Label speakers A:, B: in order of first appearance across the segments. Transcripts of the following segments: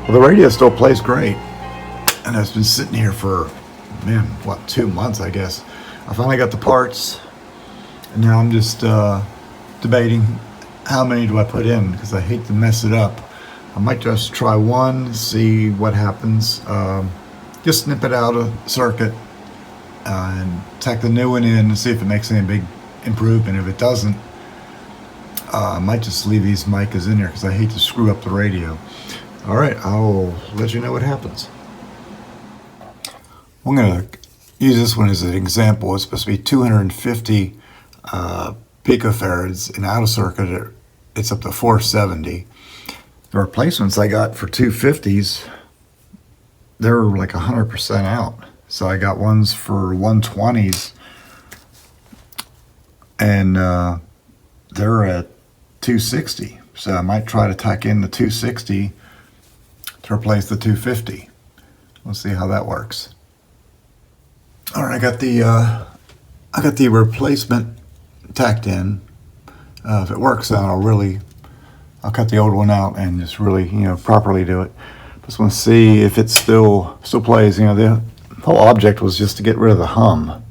A: Well, the radio still plays great, and it's been sitting here for, man, what, 2 months, I guess. I finally got the parts, and now I'm just debating how many do I put in, because I hate to mess it up. I might just try one, see what happens. Just snip it out of circuit and tack the new one in and see if it makes any big improvement. If it doesn't, I might just leave these micas in there because I hate to screw up the radio. All right, I'll let you know what happens. I'm going to use this one as an example. It's supposed to be 250 picofarads, and out of circuit it's up to 470. The replacements I got for 250s, they're like 100% out. So I got ones for 120s, and they're at 260. So I might try to tack in the 260 to replace the 250. We'll see how that works. All right, I got the replacement tacked in. If it works, then I'll cut the old one out and just really, properly do it. Just want to see if it still plays. The whole object was just to get rid of the hum.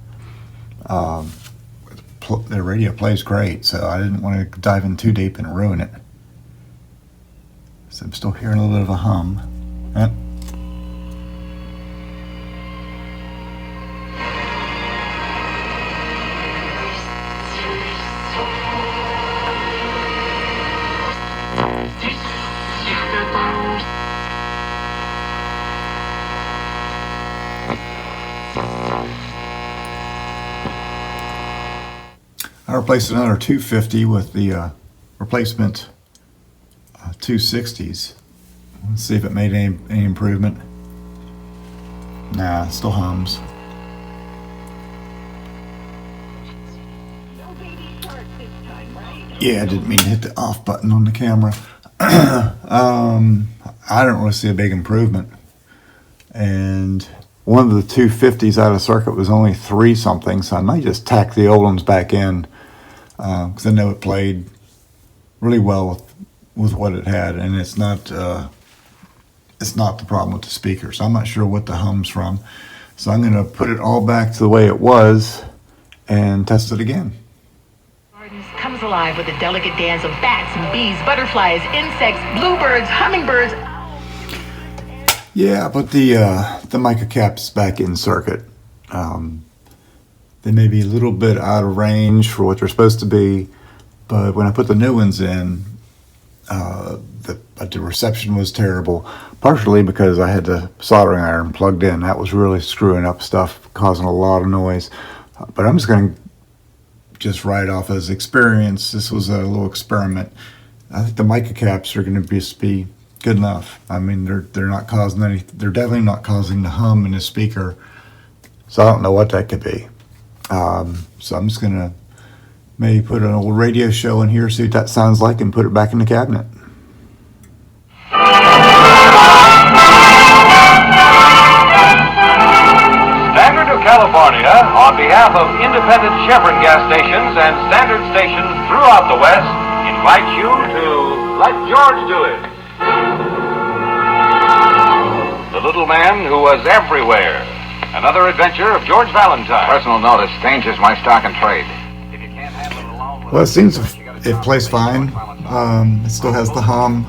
A: The radio plays great, so I didn't want to dive in too deep and ruin it. So I'm still hearing a little bit of a hum. I replaced another 250 with the replacement 260s. Let's see if it made any improvement. Nah, it still hums. Yeah, I didn't mean to hit the off button on the camera. I don't really see a big improvement. And one of the 250s out of circuit was only 3 something, so I might just tack the old ones back in, because I know it played really well with what it had, and it's not the problem with the speaker. So I'm not sure what the hum's from. So I'm going to put it all back to the way it was and test it again.
B: Comes alive with a delicate dance of bats and bees, butterflies, insects, bluebirds, hummingbirds.
A: Yeah, but the mica cap's back in circuit. They may be a little bit out of range for what they're supposed to be, but when I put the new ones in, the reception was terrible, partially because I had the soldering iron plugged in. That was really screwing up stuff, causing a lot of noise. But I'm just going to just write off as experience. This was a little experiment. I think the mica caps are going to be good enough. I mean, they're not causing any. They're definitely not causing the hum in the speaker. So I don't know what that could be. So I'm just gonna maybe put an old radio show in here, see what that sounds like, and put it back in the cabinet.
C: Standard of California, on behalf of independent Chevron gas stations and standard stations throughout the West, invites you to let George do it. The little man who was everywhere. Another adventure of George Valentine.
D: Personal notice, danger's my stock and trade.
C: If you can't handle it alone,
A: Well, it seems it plays fine. It still has the hum.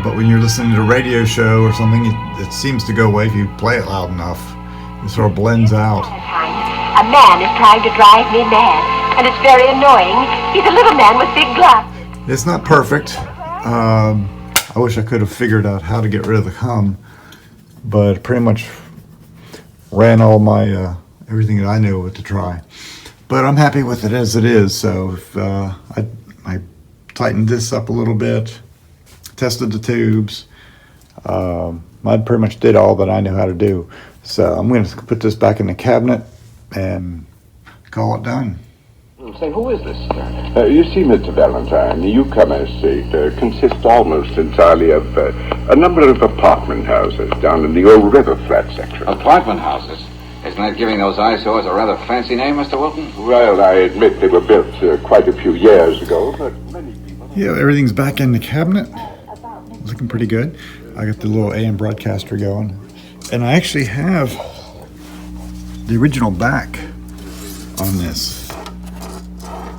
A: But when you're listening to a radio show or something, it seems to go away if you play it loud enough. It sort of blends out.
E: A man is trying to drive me mad, and it's very annoying. He's a little man with big glasses.
A: It's not perfect. I wish I could have figured out how to get rid of the hum, but pretty much ran all my everything that I knew what to try. But I'm happy with it as it is. So if, I tightened this up a little bit, tested the tubes. I pretty much did all that I knew how to do. So I'm going to put this back in the cabinet and call it done.
F: Say, who is this? You see, Mr. Valentine, the newcomer estate consists almost entirely of a number of apartment houses down in the old river flat section.
D: Apartment houses? Isn't that giving those eyesores a rather fancy name, Mr. Wilton?
F: Well, I admit they were built quite a few years ago, but many people...
A: Yeah, everything's back in the cabinet. Looking pretty good. I got the little AM broadcaster going. And I actually have the original back on this,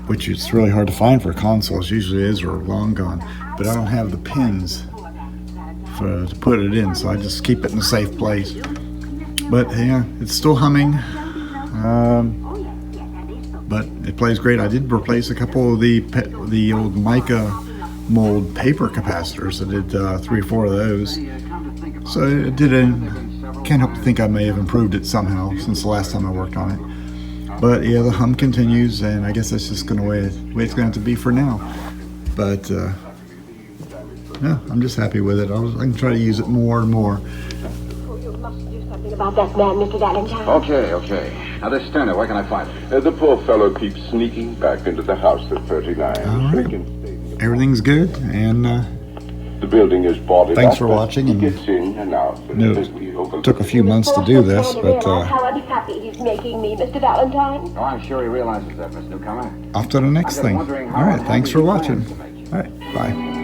A: which is really hard to find for consoles. Usually is or long gone. But I don't have the pins to put it in, so I just keep it in a safe place. But yeah, it's still humming. But it plays great. I did replace a couple of the old mica mold paper capacitors. I did 3 or 4 of those. So it can't help to think I may have improved it somehow since the last time I worked on it. But yeah, the hum continues, and I guess that's just going to way it's going to have to be for now. But yeah, I'm just happy with it. I can try to use it more and more.
E: You must do something about that man, Mr. Valentine.
D: Okay. Now, this Turner, where can I find him?
F: The poor fellow keeps sneaking back into the house at 39.
A: All right. Everything's good, and
F: the building is boarded
A: thanks
F: up,
A: for watching. And
F: gets in and out.
A: it took a few months to do this, but
E: How unhappy he's making me, Mr. Valentine.
D: Oh, I'm sure he realizes that, Miss Newcomer.
A: off to the next thing. All right, thanks for watching. All right, bye.